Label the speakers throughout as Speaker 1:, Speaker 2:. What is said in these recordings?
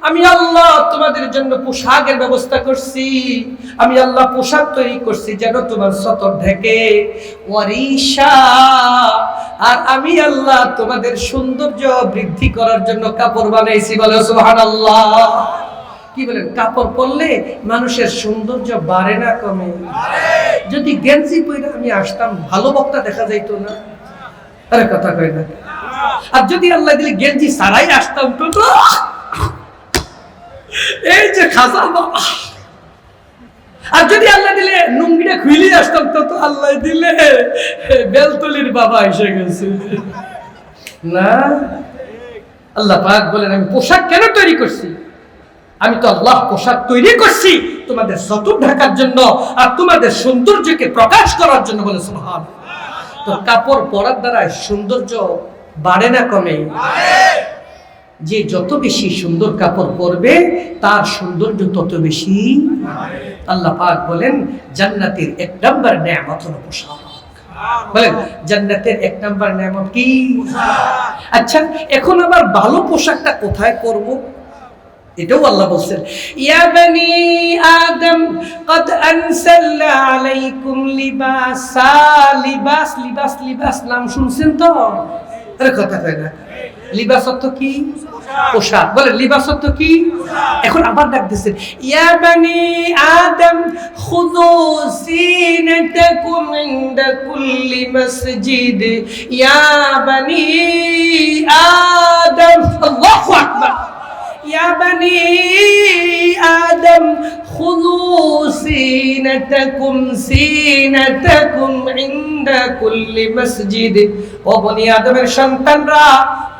Speaker 1: আমি আল্লাহ তোমাদের জন্য পোশাকের ব্যবস্থা করছি, আমি আল্লাহ পোশাক তৈরি করছি যেন তোমার সতর ঢেকে, ওয়ারিশা, আর আমি আল্লাহ তোমাদের সৌন্দর্য বৃদ্ধি করার জন্য কাপড় বানাইছি। বলে সুবহানাল্লাহ। কি বলেন? কাপড় পরলে মানুষের সৌন্দর্য বাড়ে না কমে? যদি গেঞ্জি পরে আমি আসতাম ভালো বক্তা দেখা যাইতো না? আরে কথা কই না। আর যদি আল্লাহ দিলে গেঞ্জি ছাড়াই আসতাম তো এই যে খাসা বাবা, আর যদি আল্লাহ দিলে লুঙ্গিটা খুইলে আসতাম তো আল্লাহ দিলে বেলতলির বাবা এসে গেছে না। আল্লাহ পাক বলেন আমি পোশাক কেন তৈরি করছি? আমি তো আল্লাহ পোশাক তৈরি করছি তোমাদের সতর ঢাকার জন্য আর তোমাদের সৌন্দর্যকে প্রকাশ করার জন্য। বলে সুবহানাল্লাহ। তো কাপড় পরার দ্বারা সৌন্দর্য বাড়ে না কমে? যে যত বেশি সুন্দর কাপড় পরবে তার সৌন্দর্য তত বেশি। আল্লাহ পাক বলেন জান্নাতের এক নাম্বার নেয়ামত হলো পোশাক। বলেন জান্নাতের এক নাম্বার নেয়ামত কি? আচ্ছা, এখন আবার ভালো পোশাকটা কোথায় পরবো? এটাও আল্লাহ বলছেন, ইয়া বনি আদম কদ আনসালনা আলাইকুম লিবাসা। লিবাস লিবাস লিবাস নাম শুনছেন তো? আরে কথা কয় না। লিবাস অর্থ কি? পোশাক। বলে লিবাস অর্থ কি? এখন আবার ডাক দিচ্ছেন, ইয়া বনি আদম খুযু জিনাতাকুম ইনদা কুল্লি মসজিদ। ইয়া বনি আদম, আল্লাহু আকবার। ইয়া বনি আদম খুযু জিনাতাকুম ইনদা কুল্লি মসজিদ। ও বনি আদমের সন্তানরা,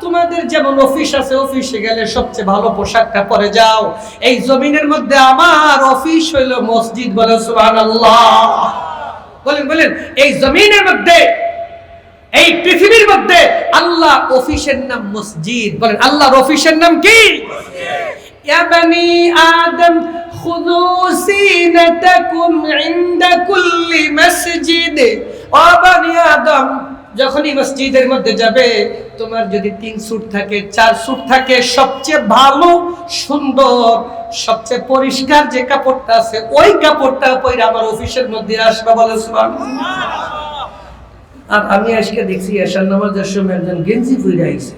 Speaker 1: তোমাদের যেমন অফিস আছে, অফিসে গেলে সবচেয়ে ভালো পোশাকটা পরে যাও। এই জমিনের মধ্যে আমার অফিস হইল মসজিদ। বলে সুবহানাল্লাহ। বলেন বলেন, এই জমিনের মধ্যে, এই পৃথিবীর মধ্যে আল্লাহ অফিসের নাম মসজিদ। বলেন আল্লাহর অফিসের নাম কি? ইয়া বনি আদম খুযু জিনাতাকুম ইনদা কুল্লি মসজিদ। ও বনি আদম, যখনই মসজিদের মধ্যে যাবে, তোমার যদি 3 স্যুট থাকে, 4 স্যুট থাকে, সবচেয়ে ভালো সুন্দর সবচেয়ে পরিষ্কার যে কাপড়টা আছে ওই কাপড়টা পরে আমার অফিসের মধ্যে আসবে। বলে সুবহানাল্লাহ। আর আমি আজকে দেখছি এশার নামাজের সময় একজন গেঞ্জি পরে আইছে।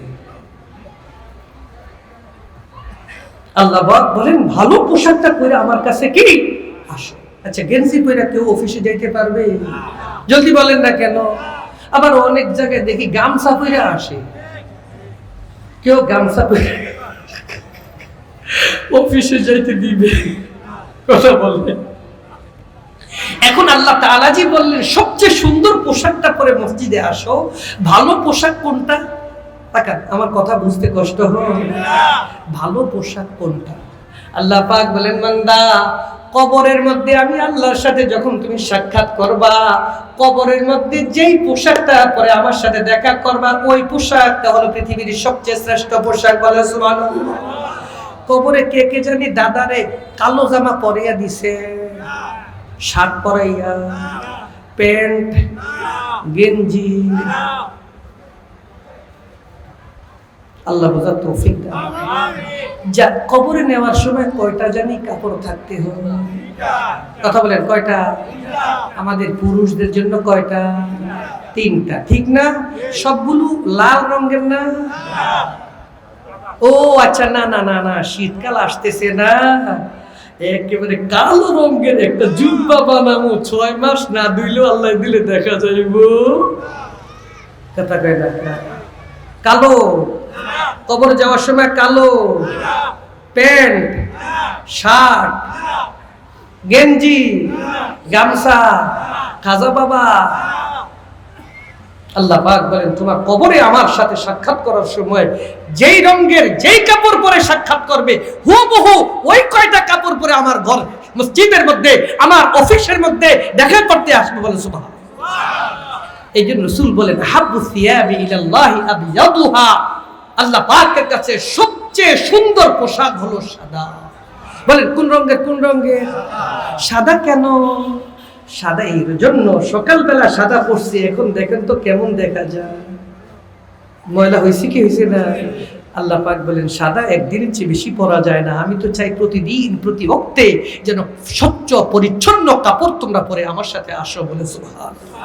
Speaker 1: আল্লাহ পাক বলেন ভালো পোশাকটা পরে আমার কাছে কি আসো। আচ্ছা, গেঞ্জি পরে কেউ অফিসে যাইতে পারবে? জলদি বলেন না কেন? আবার অনেক জায়গায় দেখি গামছা পরে আসে। কেউ গামছা পরে অফিসে যাইতে দিবে? কথা বললেন। এখন আল্লাহ তাআলা জি বললেন সবচেয়ে সুন্দর পোশাকটা পরে মসজিদে আসো। ভালো পোশাক কোনটা? তাকান, আমার কথা বুঝতে কষ্ট হয়। ভালো পোশাক কোনটা? আল্লাহ পাক বলেন বান্দা, কবরের মধ্যে আমি আল্লাহর সাথে যখন তুমি সাক্ষাৎ করবা, কবরের মধ্যে যেই পোশাকটা পরে আমার সাথে দেখা করবা ওই পোশাকটা হলো পৃথিবীর সবচেয়ে শ্রেষ্ঠ পোশাক। বলে সুবহানাল্লাহ। কবরে কে কে জানি দাদারে কালো জামা পরাইয়া দিছে, শার্ট পরাইয়া, প্যান্ট, গেঞ্জি। আল্লাহ বোঝার তৌফিক দান। যা কবরে নেওয়ার সময় কয়টা জানি কাপড় থাকতে হবে? কথা বলেন কয়টা? আমাদের পুরুষদের জন্য কয়টা? 3টা, ঠিক না? সবগুলো লাল রঙের না? ও আচ্ছা, না না না না, শীতকাল আসতেছে না, একেবারে কালো রঙের একটা জুব্বা বানাবো, 6 মাস না ধুইলেও আল্লাহ দিলে দেখা যাইব। কথা কয় না? কালো কবরে যাওয়ার সময় কালো প্যান্ট, শার্ট, গেঞ্জি, গামছা, খাজা বাবা। আল্লাহ পাক বলেন তোমার কবরে আমার সাথে সাক্ষাৎ করার সময় যেই রঙের যেই কাপড় পরে সাক্ষাৎ করবে, হুবহু ওই কয়টা কাপড় পরে আমার ঘর মসজিদের মধ্যে, আমার অফিসের মধ্যে দেখা করতে আসবে। বলে সুবহানাল্লাহ। এই জন্য রাসূল বলেন হাব্বু সিয়াবি ইলাল্লাহি আবিয়াদুহা। আল্লাহ পাকের কাছে সবচেয়ে সুন্দর পোশাক হলো সাদা। বলেন কোন রঙের? কোন রঙের? সাদা। কেন সাদা? এই জন্য সকালবেলা সাদা পরছি, এখন দেখেন তো কেমন দেখা যায়। ময়লা হয়েছে কি হয়েছে না? আল্লাহ পাক বলেন সাদা একদিনের চেয়ে বেশি পরা যায় না, আমি তো চাই প্রতিদিন প্রতি ওয়াক্তে যেন স্বচ্ছ পরিচ্ছন্ন কাপড় তোমরা পরে আমার সাথে আসো, বলে সুবহানাল্লাহ।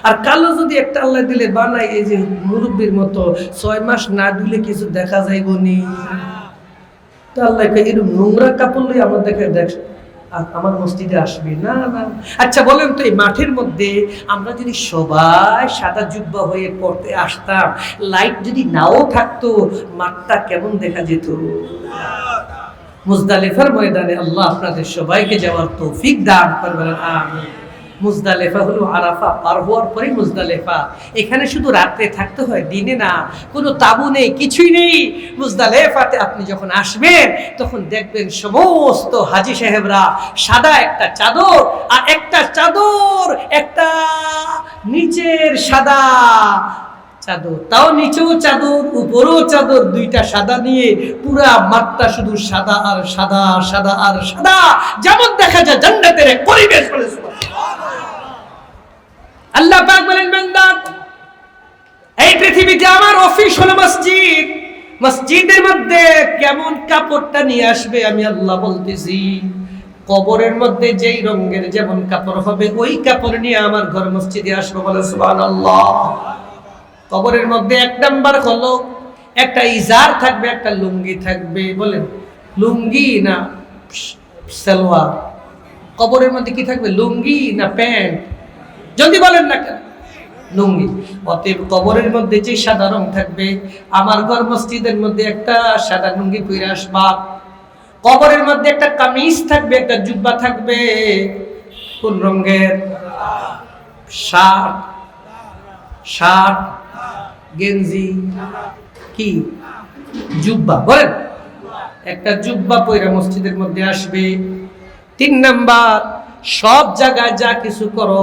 Speaker 1: আর কালো যদি একটা আল্লাহ দিলে বানাই, এই যে মুরব্বীর মতো 6 মাস না দিলে কিছু দেখা যাইব নি, তো আল্লাহ এরকম নোংরা কাপড় লই আমার দেখে দেখ আমার মসজিদে আসবে না। না আচ্ছা বলেন তো, এই মাঠের মধ্যে আমরা যদি সবাই সাদা জুব্বা হয়ে পড়তে আসতাম, লাইট যদি নাও থাকতো, মাঠটা কেমন দেখা যেত? মুজদালিফার ময়দানে আল্লাহ আপনাদের সবাইকে যাওয়ার তৌফিক দান করবেন, আমিন। মুজদালিফা হলো আরাফা পার হওয়ার পরেই মুজদালিফা। এখানে শুধু রাত্রে থাকতে হয়, দিনে না, কোনো তাবু নেই, কিছুই নেই। মুজদালিফাতে আপনি যখন আসবেন তখন দেখবেন সমস্ত হাজী সাহেবরা সাদা একটা চাদর, আর একটা চাদর, একটা নিচের সাদা চাদর, তাও নিচেও চাদর উপরেও চাদর, দুইটা সাদা নিয়ে পুরা মাঠটা শুধু সাদা আর সাদা, সাদা আর সাদা, যেমন দেখা যায় জান্নাতের এক পরিবেশ। বলে আল্লাহ পাক বলেন, বান্দা এই পৃথিবীতে আমার অফিস হলো মসজিদ, মসজিদের মধ্যে কেমন কাপড়টা নিয়ে আসবে আমি আল্লাহ বলতেছি। কবরের মধ্যে যেই রঙের যেমন কাপড় হবে ওই কাপড় নিয়ে আমার ঘর মসজিদে আসবে, বলে সুবহানাল্লাহ। কবরের মধ্যে 1 নাম্বার হলো একটা ইজার থাকবে, একটা লুঙ্গি থাকবে। বলেন লুঙ্গি না সালোয়ার? কবরের মধ্যে কি থাকবে, লুঙ্গি না প্যান্ট? যদি বলেন না কেন, লুঙ্গি। অতএব কবরের মধ্যে যে সাদা রং থাকবে, আমার ঘর মসজিদের মধ্যে একটা সাদা লুঙ্গি পরে আসবা। কবরের মধ্যে একটা কামিজ থাকবে, একটা জুব্বা থাকবে, কোন রঙের? শার্ট, শার্ট, গেঞ্জি, কি জুব্বা? বলেন একটা জুব্বা পরে মসজিদের মধ্যে আসবে। 3 নাম্বার, সব জায়গায় যা কিছু করো,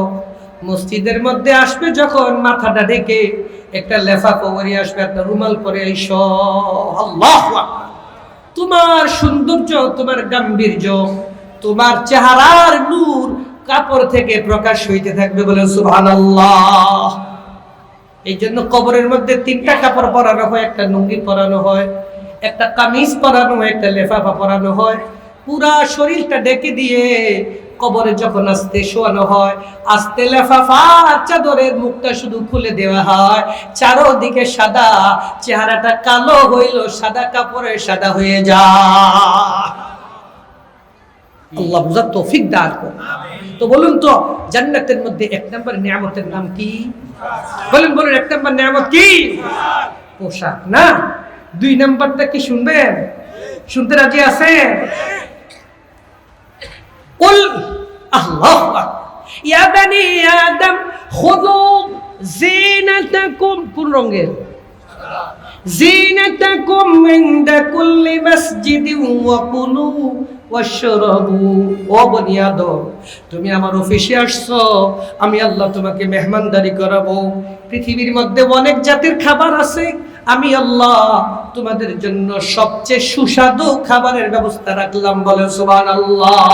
Speaker 1: মসজিদের মধ্যে আসবে যখন মাথাটা ঢেকে একটা লেফাফা পরে আসবে, একটা রুমাল পরে আইসো। আল্লাহু আকবার। তোমার সৌন্দর্য, তোমার গাম্ভীর্য, তোমার চেহারার নূর কাপড় থেকে প্রকাশ হইতে থাকবে, বলে সুবহানাল্লাহ। এই জন্য কবরের মধ্যে 3টা কাপড় পরানো হয়, একটা লুঙ্গি পরানো হয়, একটা কামিজ পরানো হয়, একটা লেফাফা পরানো হয়। পুরা শরীরটা ঢেকে দিয়ে কবরে যখন আস্তে শোয়ানো হয়, আস্তে লেফাফা চাদরের মুখটা শুধু খুলে দেওয়া হয়, চারোদিকে সাদা, চেহারাটা কালো হইল সাদা কাপড়ে সাদা হয়ে যায়। আল্লাহ বুঝার তৌফিক দান করুন। তো বলুন তো, জান্নাতের মধ্যে 1 নম্বর নিয়ামতের নাম কি? বলেন বলেন, 1 নম্বর নিয়ামত কি? পোশাক না? 2 নম্বরটা কি শুনবেন? শুনতে রাজি আছেন? কুল আল্লাহু আকবার। ইয়া বানি আদম খুযু যিনাতাকুম, কোন রঙের? যিনাতাকুম ইনদা কুল্লি মাসজিদিন ওয়া কুলু ওয়াশরাবু। ও বনি আদম, তুমি আমার অফিসে আসছো, আমি আল্লাহ তোমাকে মেহমানদারি করাবো। পৃথিবীর মধ্যে অনেক জাতের খাবার আছে, আমি আল্লাহ তোমাদের জন্য সবচেয়ে সুস্বাদু খাবারের ব্যবস্থা রাখলাম, বলে সুবহানাল্লাহ।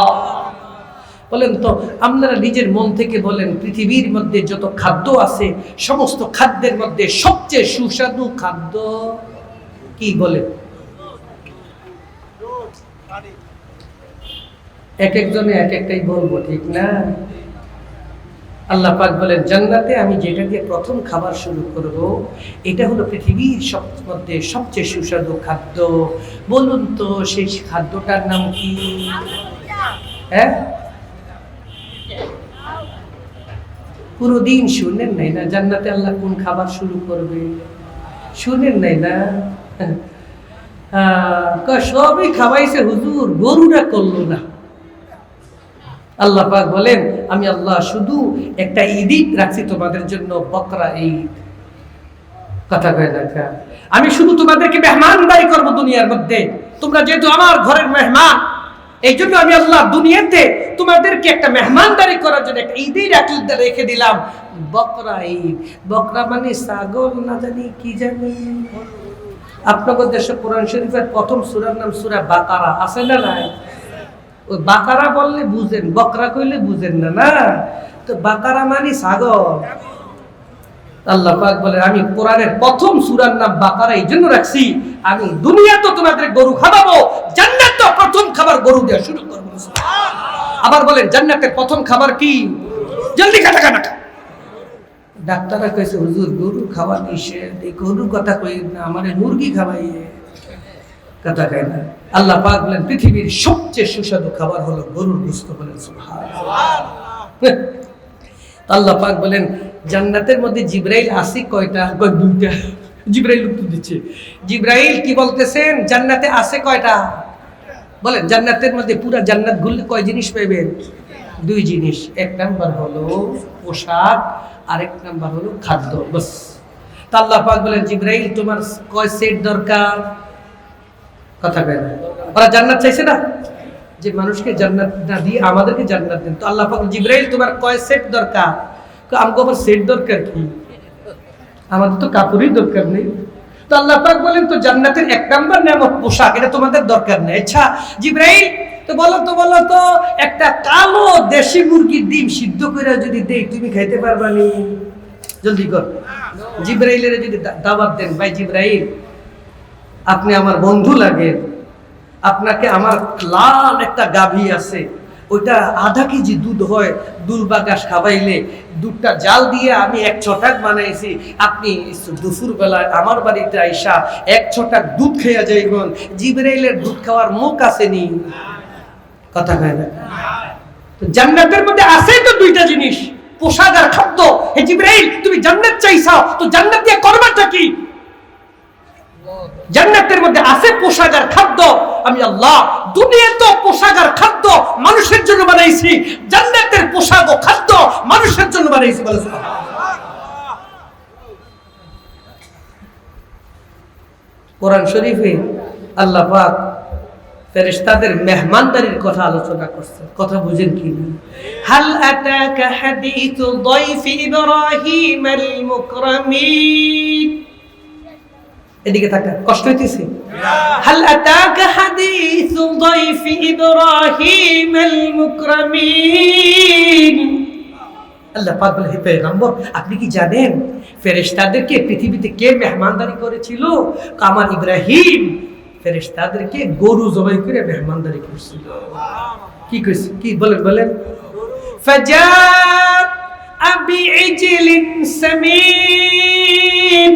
Speaker 1: বলেন তো, আপনারা নিজের মন থেকে বলেন, পৃথিবীর মধ্যে যত খাদ্য আছে সমস্ত খাদ্যের মধ্যে সবচেয়ে সুস্বাদু খাদ্য কি? বলেন। এক একজনে এক একটাই বলবো, ঠিক না? আল্লাহ পাক বলেন, জান্নাতে আমি যেটা দিয়ে প্রথম খাবার শুরু করব, এটা হলো পৃথিবীর মধ্যে সবচেয়ে সুস্বাদু খাদ্য। বলুন তো, সেই খাদ্যটার নাম কি? হ্যাঁ, পুরোদিন শুনেন নাই না জান্নাতে আল্লাহ কোন খাবার শুরু করবে? শুনেন নাই না? সবই খাওয়াইছে হুজুর, গরুটা করলো না। আল্লাহ পাক বলেন, আমি আল্লাহ শুধু একটা ঈদ রাখছি তোমাদের জন্য, বকরা ঈদ। কথা কয় না? আমি শুধু তোমাদেরকে মেহমানদারি করব দুনিয়ার মধ্যে, তোমরা যেহেতু আমার ঘরের মেহমান, এই জন্য আমি আল্লাহ দুনিয়াতে তোমাদেরকে একটা মেহমানদারি করার জন্য একটা ঈদই রেখে দিলাম, বকরা ঈদ। বকরা মানে ছাগল, না জানি কি জানি। আপনাদের দেশে কোরআন শরীফের প্রথম সূরার নাম সূরা বাকারা, আছে না নাই? ওই বাকারা বললে বুঝেন, বকরা কইলে বুঝেন না। না তো বাকারা মানে ছাগল। আল্লাহ পাক বলে, আমি কোরআনের প্রথম সূরার নাম বাকারা এই জন্য রাখছি, আমি দুনিয়া তো তোমাদের গরু খাওয়াবো, জান্নাত তো প্রথম খাবার গরু দেওয়া শুরু করবো। আবার বলেন জান্নাতের প্রথম খাবার কি? জলদি খাটা খাটা। ডাক্তাররা কইছে হুজুর গরু খাওয়া নিষেধ, এই গরুর কথা কই না, আমারে মুরগি খাওয়াইয়ে কথা কয় না। আল্লাহ পাক বলেন পৃথিবীর সবচেয়ে সুস্বাদু খাবার হলো গরুর গোশত। বলেন সুবহানাল্লাহ। আল্লাহ পাক বলেন জান্নাতের মধ্যে জিবরাইল আছে কয়টা? কয় দুইটা। জিবরাইল উত্তর দিচ্ছে। জিবরাইল কি বলতেছেন? জান্নাতে আছে কয়টা? বলেন জান্নাতের মধ্যে পুরা জান্নাত ঘুরলে কয় জিনিস পাইবেন? দুই জিনিস। এক নাম্বার হলো পোশাক, আরেক নাম্বার হলো খাদ্য। বাস। তা আল্লাহ পাক বলেন জিবরাইল তোমার কয় সেট দরকার? কথা কয় না। ওরা জান্নাত চাইছে না যে মানুষকে জান্নাত না দিয়ে আমাদেরকে জান্নাত দেন। তো আল্লাহ পাক জিবরাইল তোমার কয় সেট দরকার? আমাকে আবার সেট দরকার কি? আমাদের তো কাপড়ই দরকার নেই। তো আল্লাহ পাক বলেন তো জান্নাতের এক নাম্বার নিয়ামত পোশাক, এটা তোমাদের দরকার নেই। আচ্ছা জিবরাইল তো বলো তো একটা কালো দেশি মুরগির ডিম সিদ্ধ করে যদি দেই তুমি খাইতে পারবা নি? জলদি কর। জিবরাইলের যদি দাওয়াত দেন, ভাই জিবরাইল আপনি আমার বন্ধু লাগেন, আপনাকে আমার লাল একটা গাভী আছে, ওইটা আধা কেজি দুধ হয়, দুলবা ঘাস খাওয়াইলে দুধটা জাল দিয়ে আমি 1 ছটাক বানাইছি, আপনি দুপুর বেলায় আমার বাড়িতে আইসা 1 ছটাক দুধ খেয়ে যাইবেন। জিবরাইলের দুধ খাওয়ার মুখ আসেনি? কথা কয় না। তো জান্নাতের মধ্যে আছে তো দুইটা জিনিস, পোশাক আর খাদ্য। হে জিবরাইল তুমি জান্নাত চাইছো, তো জান্নাত দিয়ে করবাটা কি? জান্নাতের মধ্যে আছে পোশাক আর খাদ্য। আমি আল্লাহ দুনিয়া তো পোশাক আর খাদ্য মানুষের জন্য বানাইছি, জান্নাতের পোশাক ও খাদ্য মানুষের জন্য বানাইছি। বলে কোরআন শরীফে আল্লাহ পাক ফেরেশতাদের মেহমানদারির কথা আলোচনা করছেন। কথা বুঝেন কি? হাল আতাকা হাদিসু দাইফি ইব্রাহিমাল মুকরামিন। এদিকে তাকা, কষ্ট হইতেছে? হাল আতাকা হাদিসু দাইফি ইব্রাহিমাল মুকরামিন। আল্লাহ পাক বলে হে পয়গম্বর আপনি কি জানেন ফেরেশতাদেরকে পৃথিবীতে কে মেহমানদারি করেছিল? আমার ইব্রাহিম ফেরেশতাদেরকে গরু জবাই করে মেহমানদারি করেছিল। কি কইছে? কি বলেন? ফাজা বিইজলিন সামিন।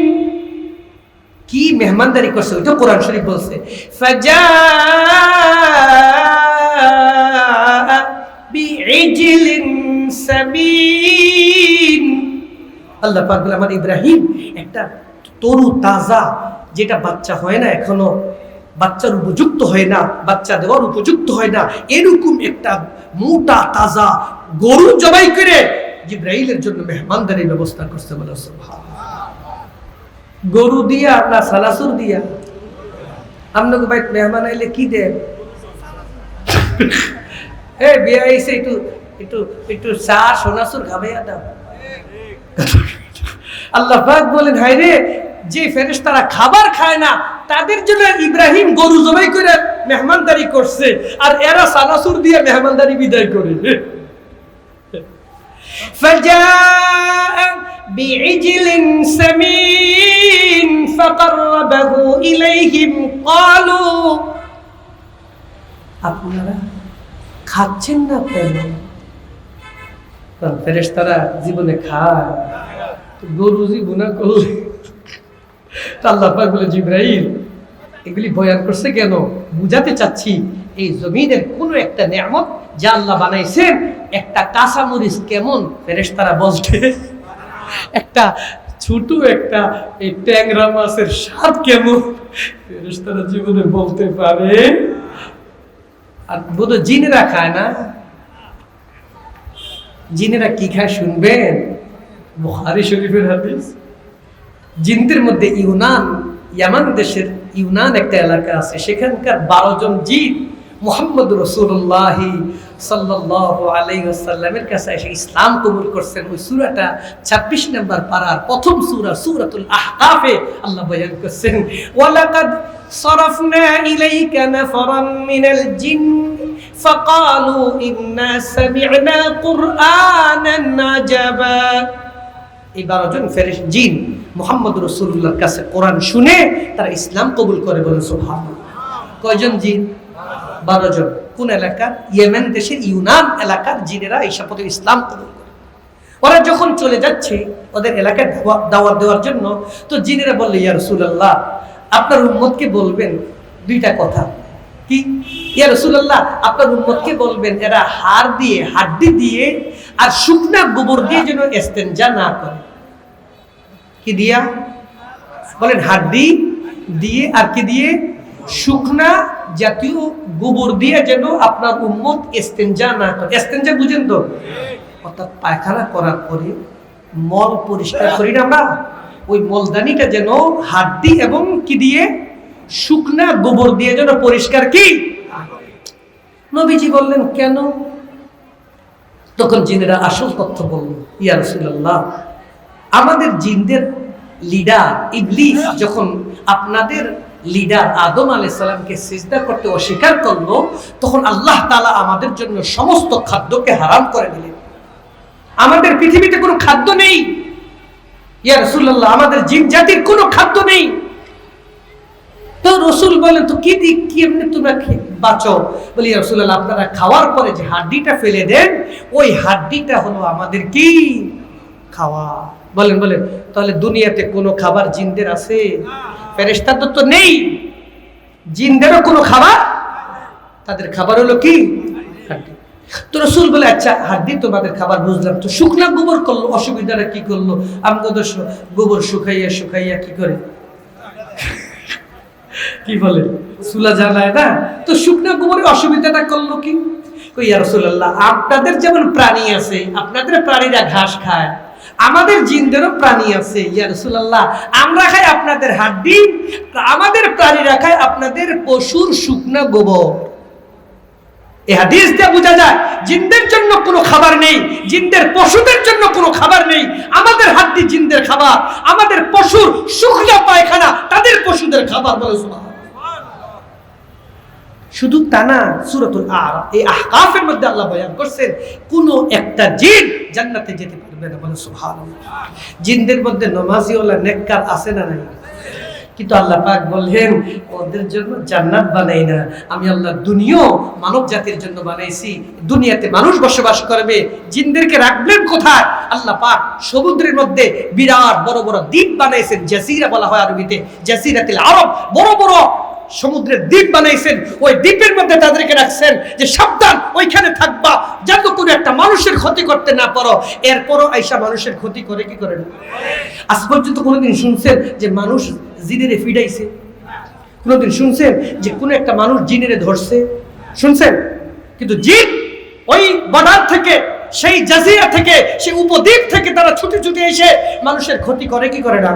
Speaker 1: কি মেহমানদারি করছে ওটা কোরআন শরীফ বলছে। ফাজা বিইজলিন সামিন। আল্লাহ পাক বলে আমার ইব্রাহিম একটা তরু তাজা, যেটা বাচ্চা হয় না, এখনো বাচ্চার উপযুক্ত হয় না, বাচ্চা দেওয়ার উপযুক্ত হয় না, এরকম একটা মোটা তাজা গরু জবাই করে জিবরাইলের জন্য মেহমানদারির ব্যবস্থা করতে। বলে সুবহানাল্লাহ। গরু দিয়া না সালাসুর দিয়া? আপনাকে বাইক মেহমান আইলে কি দেন? এ বিয়ে আইছে একটু একটু একটু চা সোনাসুর খাবাইয়া দাও। আল্লাহ পাক বলেন হায় রে, যে ফেরেশতারা খাবার খায় না তাদের জন্য ইব্রাহিম গরু জবাই করে মেহমানদারি করছে, আর এরা সানাসুর দিয়ে মেহমানদারি বিদায় করে। فجاء بعجل سمين فقربه إليهم قالوا আপনারা খাচ্ছেন না কেন? কারণ ফেরেশতারা জীবনে খায়, গরু জীবনা করলে। আল্লাহ পাক বলে জিবরাইল এগুলি বয়ান করছে কেন? বুঝাতে চাচ্ছি এই জমিনের কোন একটা নিয়ামত যা আল্লাহ বানাইছেন, একটা কাঁচামরিচ কেমন ফেরেশতারা বলতে, একটা ছোট একটা এই ট্যাংরা মাছের স্বাদ কেমন ফেরেশতারা জীবনে বলতে পারে। আর বোধ জিনেরা খায় না? জিনেরা কি খায় শুনবেন? বুখারী শরীফের হাদিস। জিনদের মধ্যে ইয়ামান দেশের ইউনান একটা এলাকা আছে, সেখানকার 12 জন জিন মুহাম্মদ রাসূলুল্লাহ সাল্লাল্লাহু আলাইহি ওয়াসাল্লামের কাছে এসে ইসলাম কবুল করছেন। ওই সূরাটা 26 নম্বর পারার প্রথম সূরা সূরাতুল আহকাফে আল্লাহ বয়ান করছেন, ওয়ালাকাদ সারাফনা ইলাইকা নাফারাম মিনাল জিন ফাকালু ইন্না সামি'না কুরআনান আজাবা এই 12 জন ফেরেশতা জিন মুহাম্মদ রাসূলুল্লাহর কাছে কোরআন শুনে তারা ইসলাম কবুল করে, বলে সুবহানাল্লাহ। কয়জন জিন? 12 জন। কোন এলাকার? ইয়েমেন দেশের ইউনান এলাকার জিনেরা এই শপথে ইসলাম কবুল করে। ওরা যখন চলে যাচ্ছে ওদের এলাকায় দাওয়াত দেওয়ার জন্য, তো জিনেরা বলল, ইয়া রাসূলুল্লাহ, আপনার উম্মতকে বলবেন দুইটা কথা। কি? ইয়া রাসূলুল্লাহ, আপনার উম্মতকে বলবেন এরা হাড্ডি দিয়ে আর শুকনা গোবর দিয়ে যেন ইস্তেনজা না করে। কি দিয়া? বলেন হাড্ডি দিয়ে আর কি দিয়ে? শুকনা জাতীয় গোবর দিয়ে যেন আপনার উম্মত ইস্তেনজা না করে। ইস্তেনজা বুঝেন তো? অর্থাৎ পায়খানা করার পরে মল পরিষ্কার করি না আমরা, ওই মলদানিটা যেন হাড্ডি এবং কি দিয়ে? শুকনা গোবর দিয়ে যেন পরিষ্কার। কি? নবীজি বললেন কেন? তখন জিনেরা আসল তথ্য বলল, ইয়া রাসূলুল্লাহ, আমাদের জিনদের লিডার ইবলিস যখন আপনাদের লিডার আদম আলাইহিস সালামকে সিজদা করতে অস্বীকার করলো, তখন আল্লাহ তাআলা আমাদের জন্য সমস্ত খাদ্যকে হারাম করে দিলেন। আমাদের পৃথিবীতে কোনো খাদ্য নেই ইয়া রাসূলুল্লাহ, আমাদের জিন জাতির কোনো খাদ্য নেই। তো রাসূল বলেন, তো কি দিক কি এমনি তোমরা বাঁচো? বলি, ইয়া রাসূলুল্লাহ, আপনারা খাওয়ার পরে যে হাড্ডিটা ফেলে দেন, ওই হাড্ডিটা হলো আমাদের কি? খাওয়া। বলেন বলেন, তাহলে দুনিয়াতে কোনো খাবার জিনদের আছে? ফেরেশতাদের তো নেই, জিনদেরও কোনো খাবার? তাদের খাবার হলো কি? হাড্ডি। তো রাসূল বলে, আচ্ছা হাড্ডি তোমাদের খাবার বুঝলাম, তো শুকনা গোবর করলো, অসুবিধাটা কি করলো? আমগো গোবর শুকাইয়া কি করে? কি বলে? চুলা জ্বালায় না, তো শুকনা গোবরের অসুবিধাটা করলো কি? ইয়া রাসূলুল্লাহ, আপনাদের যেমন প্রাণী আছে, আপনাদের প্রাণীরা ঘাস খায়, আমাদের জিনদেরও প্রাণী আছে। ইয়া রাসূলুল্লাহ, আমরা খাই আপনাদের হাড্ডি, আমাদের প্রাণীরা খায় আপনাদের পশুর শুকনা গোবর। এই হাদিস দিয়ে বোঝা যায় জিনদের জন্য কোনো খাবার নেই, জিনদের পশুদের জন্য কোনো খাবার নেই। আমাদের হাড্ডি জিনদের খাবার, আমাদের পশুর শুকনা পায়খানা তাদের পশুদের খাবার। বলে সুবহানাল্লাহ। শুধু তা না, সূরাতুল আরাফ এই আহকাফের মধ্যে আল্লাহ বয়ান করছেন কোন একটা জিন জান্নাতে যেতে পারবে না। বলে সুবহানাল্লাহ। জিনদের মধ্যে নামাজিওয়ালা নেককার আছে না নাই? কিন্তু আল্লাহ পাক বললেন ওদের জন্য জান্নাত বানাই না, আমি আল্লাহ দুনিয়া মানব জাতির জন্য বানাইছি। দুনিয়াতে মানুষ বসবাস করবে, জিনদেরকে রাখবেন কোথায়? আল্লাহ পাক সমুদ্রের মধ্যে বিরাট বড় বড় দ্বীপ বানাইছেন, জাজিরা বলা হয় আরবিতে, জাজিরাতুল আরব, বড় বড় সমুদ্রের দ্বীপ বানাইছেন। ওই দ্বীপের মধ্যে তাদেরকে রাখছেন যে সাবধান, ওইখানে থাকবা, যাতে কোনো একটা মানুষের ক্ষতি করতে না পারো। এরপরও আইসা মানুষের ক্ষতি করে কি করে না? আজ পর্যন্ত কোনোদিন শুনছেন যে মানুষ জিনেরে ফিডাইছে? কোনোদিন শুনছেন যে কোনো একটা মানুষ জিনেরে ধরছে? শুনছেন? কিন্তু জিন ওই বর্ডার থেকে, সেই জাজিরা থেকে, সেই উপদ্বীপ থেকে তারা ছুটে ছুটে এসে মানুষের ক্ষতি করে কি করে না?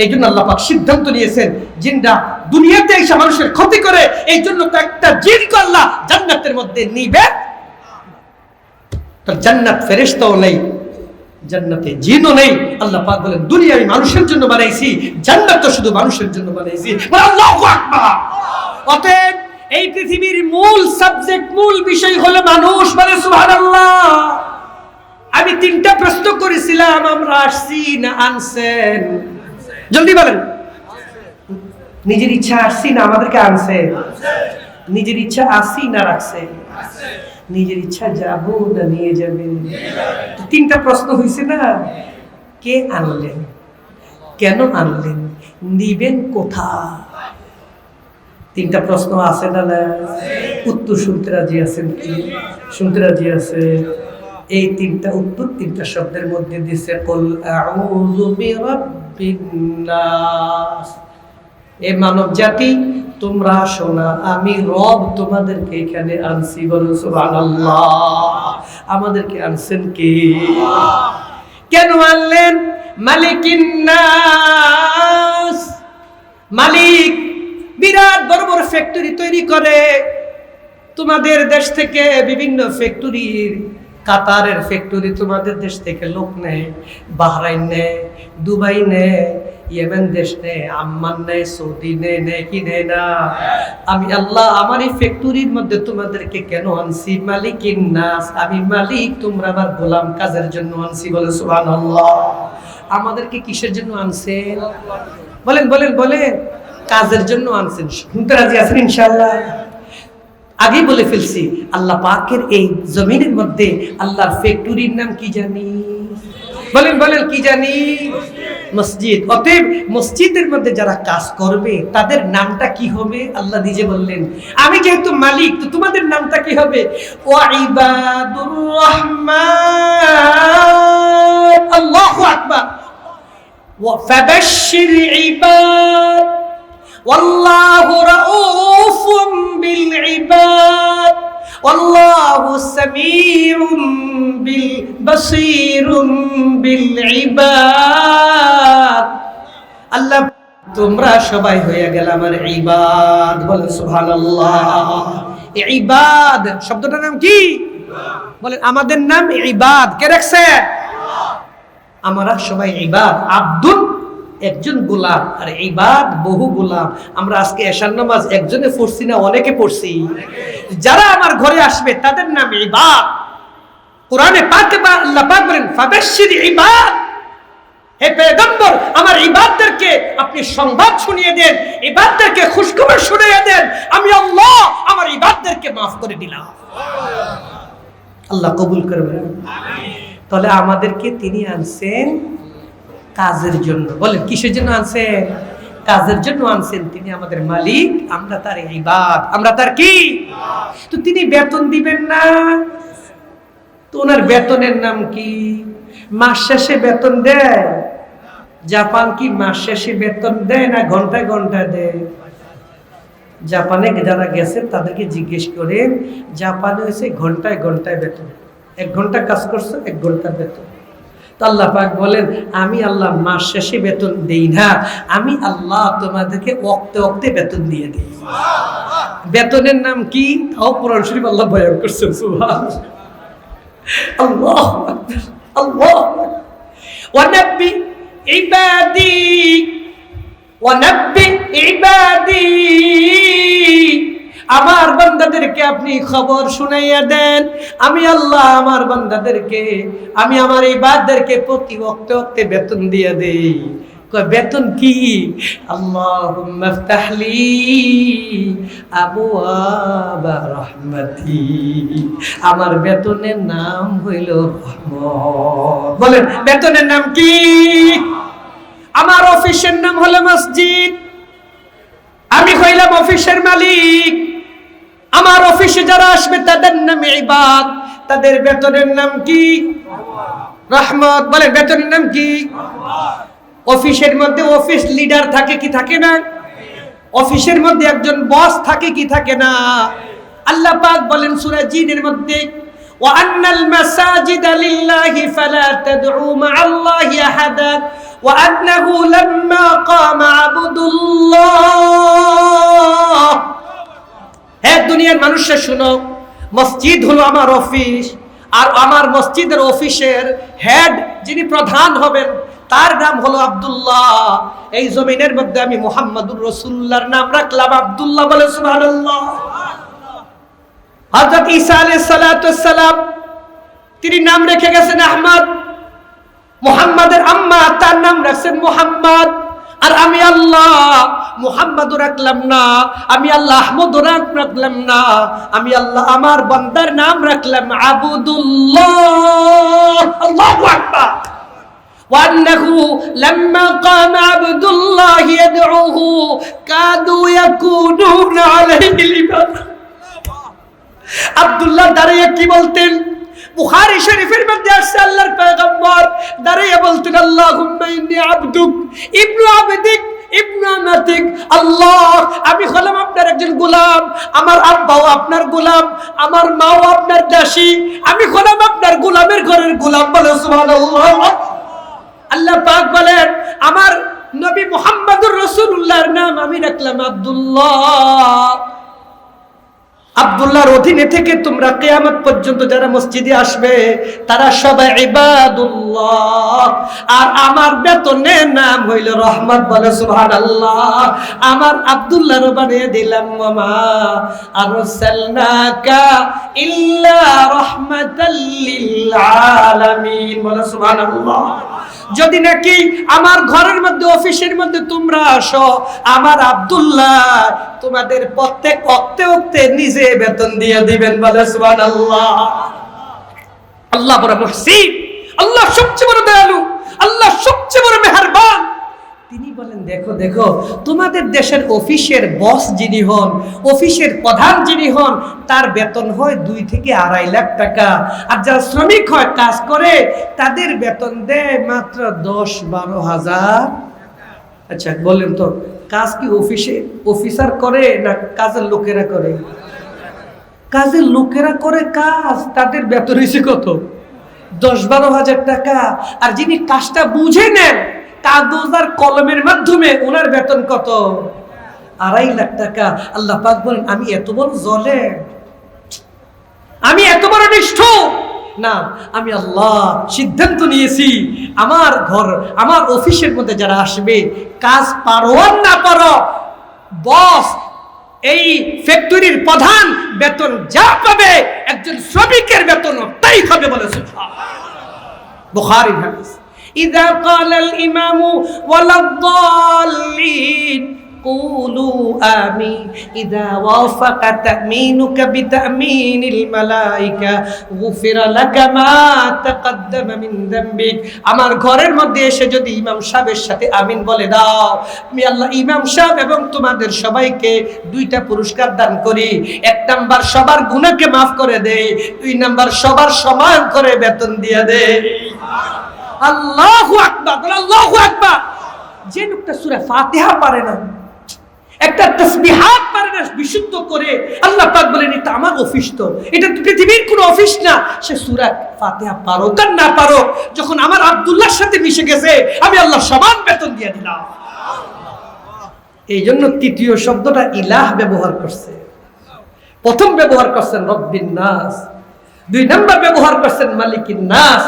Speaker 1: এই জন্য আল্লাহ পাক সিদ্ধান্ত নিয়েছেন জিনরা দুনিয়াতে এসে মানুষের ক্ষতি করে, এই জন্য তো একটা জিনকে আল্লাহ জান্নাতের মধ্যে নিবে। তো জান্নাত ফেরেশতাও নেই, জান্নাতে জিনও নেই। আল্লাহ পাক বলেন দুনিয়া আমি মানুষের জন্য বানাইছি, জান্নাত তো শুধু মানুষের জন্য বানাইছি। আল্লাহু আকবার। অতএব এই পৃথিবীর মূল সাবজেক্ট, মূল বিষয় হলো মানুষ। বলে সুবহানাল্লাহ। আমি 3টা প্রশ্ন করেছিলাম, আমরা আসছি না আনছেন? জলদি বলেন। নিজের ইচ্ছা আসছি না আমাদেরকে আনছে? নিজের ইচ্ছা আসছি না রাখছে? নিজের ইচ্ছা যাব না নিয়ে যাবেন? 3টা প্রশ্ন হয়েছে না? কে আনলেন, কেন আনলেন, নিবেন কোথায়? 3টা প্রশ্ন আছে না? উত্তর শুনতে রাজি আছেন কি? শুনতে রাজি আছে? এই 3টা উত্তর 3টা শব্দের মধ্যে দিছে, কুল আউযু বিরাব্বিন নাস। এ মানব জাতি তোমরা শোনা, আমি রব তোমাদেরকে এখানে আনছি। বলো সুবহানাল্লাহ। আমাদেরকে আনছেন কে? কেন আনলেন? মালিকিন নাস, মালিক বিরাট বড় বড় ফ্যাক্টরি তৈরি করে। তোমাদের দেশ থেকে বিভিন্ন ফ্যাক্টরির, কাতারের ফ্যাক্টরি তোমাদের দেশ থেকে লোক নেয়, বাহরাইন নেয়, দুবাই নেয়, ইয়েমেন দেশ নেয়, আম্মান নেয়, সৌদি নেয় কি নেয় না? আমি আল্লাহ আমার এই ফ্যাক্টরির মধ্যে তোমাদেরকে কেন আনছি? মালিকিন নাস, আমি মালিক, তোমরা আমার গোলাম, কাজের জন্য আনছি। বলে সুবহানাল্লাহ। আমাদেরকে কিসের জন্য আনছেন? বলেন বলেন বলেন। কাজের জন্য আনছেন। শুনতে রাজি আছেন ইনশাআল্লাহ? আগেই বলে ফেলছি, আল্লাহ পাকের এই জমিনের মধ্যে আল্লাহর ফ্যাক্টরির নাম কি জানি? বলেন বলেন, কি জানি? মসজিদ। অতএব মসজিদের মধ্যে যারা কাজ করবে তাদের নামটা কি হবে? আল্লাহ নিজে বললেন, আমি যেহেতু মালিক তো তোমাদের নামটা কি হবে? ওয়া ইবাদুর রহমান। আল্লাহু আকবার। ওয়া ফাবাশশির ইবাদ ওয়াল্লাহু রাউফুম বিল ইবাদ ওয়াল্লাহু সামিউম বিল বাসীরুম বিল ইবাদ। আল্লাহ তোমরা সবাই হয়ে গেল আমার ইবাদ। বলেন সুবহানাল্লাহ। ইবাদ শব্দটার নাম কি? বলেন আমাদের নাম ইবাদ। কে রাখছে? আমরা সবাই ইবাদ। আব্দুল একজন গোলাম, আর ইবাদ বহু গোলাম। আমরা আজকে এশার নামাজ একজনে পড়ছি না, অনেকে পড়ছি। যারা আমার ঘরে আসবে তাদের নাম ইবাদ। কোরআনে পাকে আল্লাহ পাক বলেন ফাবাশশির ইবাদ। হে পয়গম্বর, আমার ইবাদদেরকে আপনি সংবাদ শুনিয়ে দেন, ইবাদদেরকে খুশখবর শুনিয়ে দেন, আমি আল্লাহ আমার ইবাদদেরকে মাফ করে দিলাম। আল্লাহ কবুল করবেন। আমিন। তাহলে আমাদেরকে তিনি আনছেন কাজের জন্য। বলেন কিসের জন্য আনছেন? কাজের জন্য আনছেন। তিনি আমাদের মালিক, আমরা তার ইবাদ, আমরা তার কি? তো তিনি বেতন দিবেন না, তো ওনার বেতনের নাম কি? মাস শেষে বেতন দেয়? জাপান কি মাস শেষে বেতন দেয় না ঘন্টায় ঘন্টায় দেয়? জাপানে যারা গেছেন তাদেরকে জিজ্ঞেস করেন, জাপানে হয়েছে ঘন্টায় ঘন্টায় বেতন। 1 ঘন্টা কাজ করছো 1 ঘন্টা বেতন। তো আল্লাহ পাক বলেন, আমি আল্লাহ মাস শেষে বেতন দেই না, আমি আল্লাহ তোমাদেরকে ওয়াক্তে ওয়াক্তে বেতন দিয়ে দিই। বেতনের নাম কি? তাও কোরআন শরীফ আল্লাহ বয়ান করছেন। সুবহানাল্লাহ। আল্লাহু আকবার। আল্লাহু আকবার। ওয়ানাব্বি ইবাদি ওয়ানাব্বি ইবাদি। আমার বান্দাদেরকে আপনি খবর শুনাইয়া দেন, আমি আল্লাহ আমার বান্দাদেরকে, আমি আমার ইবাদদেরকে প্রতি ওয়াক্তে ওয়াক্তে বেতন দিয়ে দেই। কয় বেতন কি? আল্লাহুম্মা ইফতাহলি আবওয়াবা রাহমাতি। আমার বেতনের নাম হইল রহমত। বলেন বেতনের নাম কি? আমার অফিসের নাম হলো মসজিদ, আমি হইলাম অফিসের মালিক। আমার অফিসে যারা আসবে তাদের নাম ইবাদ, তাদের বেতনের নাম কি? রহমত। বলেন বেতনের নাম কি? অফিসের মধ্যে অফিস লিডার থাকে কি থাকে না? অফিসের মধ্যে একজন বস থাকে কি থাকে না? আল্লাহ পাক বলেন সূরা জিনের মধ্যে, ওয়া আন্নাল মাসাজিদা লিল্লাহি ফালা তাদউ মা'আল্লাহি আহাদা ওয়া আন্নাহু লাম্মা কামা আবদুল্লাহ। হে দুনিয়ার মানুষরা শুনো, মসজিদ হলো আমার অফিস, আর আমার মসজিদের অফিসের হেড যিনি প্রধান হবেন তার নাম হলো আব্দুল্লাহ। এই জমিনের মধ্যে আমি মুহাম্মাদুর রাসূলুল্লাহর নাম রাখলাম আব্দুল্লাহ। বলে সুবহানাল্লাহ। হযরত ঈসা আলাইহিস সালাতু ওয়াস সালাম তিনি নাম রেখে গেছেন আহমদ। মুহাম্মাদের আম্মা তার নাম রাখছেন মুহাম্মদ। আর আমি আল্লাহ মুহাম্মাদও রাখলাম না, আমি আল্লাহ আহমদও রাখলাম না, আমি আল্লাহ আমার বান্দার নাম রাখলাম আবুদুল্লাহ। আল্লাহু আকবার। وأنه لما قام عبد الله يدعوه كادوا يكونون عليه لبدا। আব্দুল্লাহ দাঁড়িয়ে কি বলতেন? বুখারী শরীফের মধ্যে আসছে আল্লাহর পয়গম্বর দাঁড়িয়ে বলতেন, আল্লাহুম্মা ইন্নী আবদুক ইবনু আবদিক ইবনু আমাতিক। আল্লাহ আমি হলাম আপনার একজন গোলাম, আমার আব্বাও আপনার গোলাম, আমার মাও আপনার দাসী, আমি হলাম আপনার গোলামের ঘরের গোলাম। বলে সুবহানাল্লাহ। আল্লাহ পাক বলেন, আমার নবী মুহাম্মদুর রাসূলুল্লাহর নাম আমি রাখলাম আব্দুল্লাহ। আব্দুল্লাহর অধীনে থেকে তোমরা কিয়ামত পর্যন্ত যারা মসজিদে আসবে তারা সবাই ইবাদুল্লাহ, আর আমার বেতনের নাম হইল রহমত। বলে সুবহানাল্লাহ। আমার আব্দুল্লাহর বানিয়ে দিলাম ওয়া মা আরসালনাকা ইল্লা রাহমাতাল লিল আলামিন। বলো সুবহানাল্লাহ। যদি নাকি আমার ঘরের মধ্যে অফিসের মধ্যে তোমরা আসো, আমার আব্দুল্লাহ তোমাদের প্রত্যেক ওয়াক্তে ওয়াক্তে নিজে বেতন দিয়ে দিবেন। বলে সুবহানাল্লাহ। আল্লাহ বড় মুহসিন, আল্লাহ সবচেয়ে বড় দয়ালু, আল্লাহ সবচেয়ে বড় মেহেরবান। তিনি বলেন দেখো দেখো, তোমাদের দেশের অফিসের বস যিনি হন, অফিসের প্রধান যিনি হন, তার বেতন হয় 2 থেকে 2.5 লাখ টাকা। আর যারা শ্রমিক হয়, কাজ করে, তাদের বেতন দেয় মাত্র 10-12 হাজার। আচ্ছা বলেন তো, কাজ কি অফিসে অফিসার করে না কাজের লোকেরা করে? কাজের লোকেরা করে কাজ, তাদের বেতন হয়েছে কত? 10-12 হাজার টাকা। আর যিনি কাজটা বুঝে নেন কাগজ আর কলমের মাধ্যমে, ওনার বেতন কত? 2.5 লাখ টাকা। আল্লাহ পাক বলেন আমি এত বড় জালেম, আমি এত বড় নিষ্ঠুর না, আমি আল্লাহ সিদ্ধান্ত নিয়েছি আমার ঘর, আমার অফিসের মধ্যে যারা আসবে, কাজ পারো আর না পারো, বস এই ফ্যাক্টরির প্রধান বেতন যা পাবে, একজন শ্রমিকের বেতন তাই হবে। বলে বুখারী হাদিস। إذا قال الإمام ولا الضالين قولوا آمين إذا وافق تأمينك بتأمين الملائكة غفر لك ما تقدم من ذنبك। আমার ঘরের মধ্যে এসে যদি ইমাম সাহেবের সাথে আমিন বলে দাও, আমি আল্লাহ ইমাম সাহেব এবং তোমাদের সবাইকে 2টা পুরস্কার দান করি। 1 নাম্বার সবার গুনাহকে maaf করে দেই, 2 নাম্বার সবার সমান করে বেতন দিয়ে দেই। আল্লাহু আকবার, আল্লাহু আকবার। যে লোকটা সূরা ফাতিহা পারে না, একটা তাসবিহাত পারে না বিশুদ্ধ করে, আল্লাহ পাক বলেন এটা আমার অফিস, তো এটা পৃথিবীর কোনো অফিস না। সে সূরা ফাতিহা পারো আর না পারো, যখন আমার আব্দুল্লাহর সাথে মিশে গেছে, আমি আল্লাহ সমান বেতন দিয়ে দিলাম। এই জন্য 3য় শব্দটা ইলাহ ব্যবহার করছে। প্রথম ব্যবহার করছেন রব্বিন নাস, 2 নাম্বার ব্যবহার করছেন মালিকিন নাস,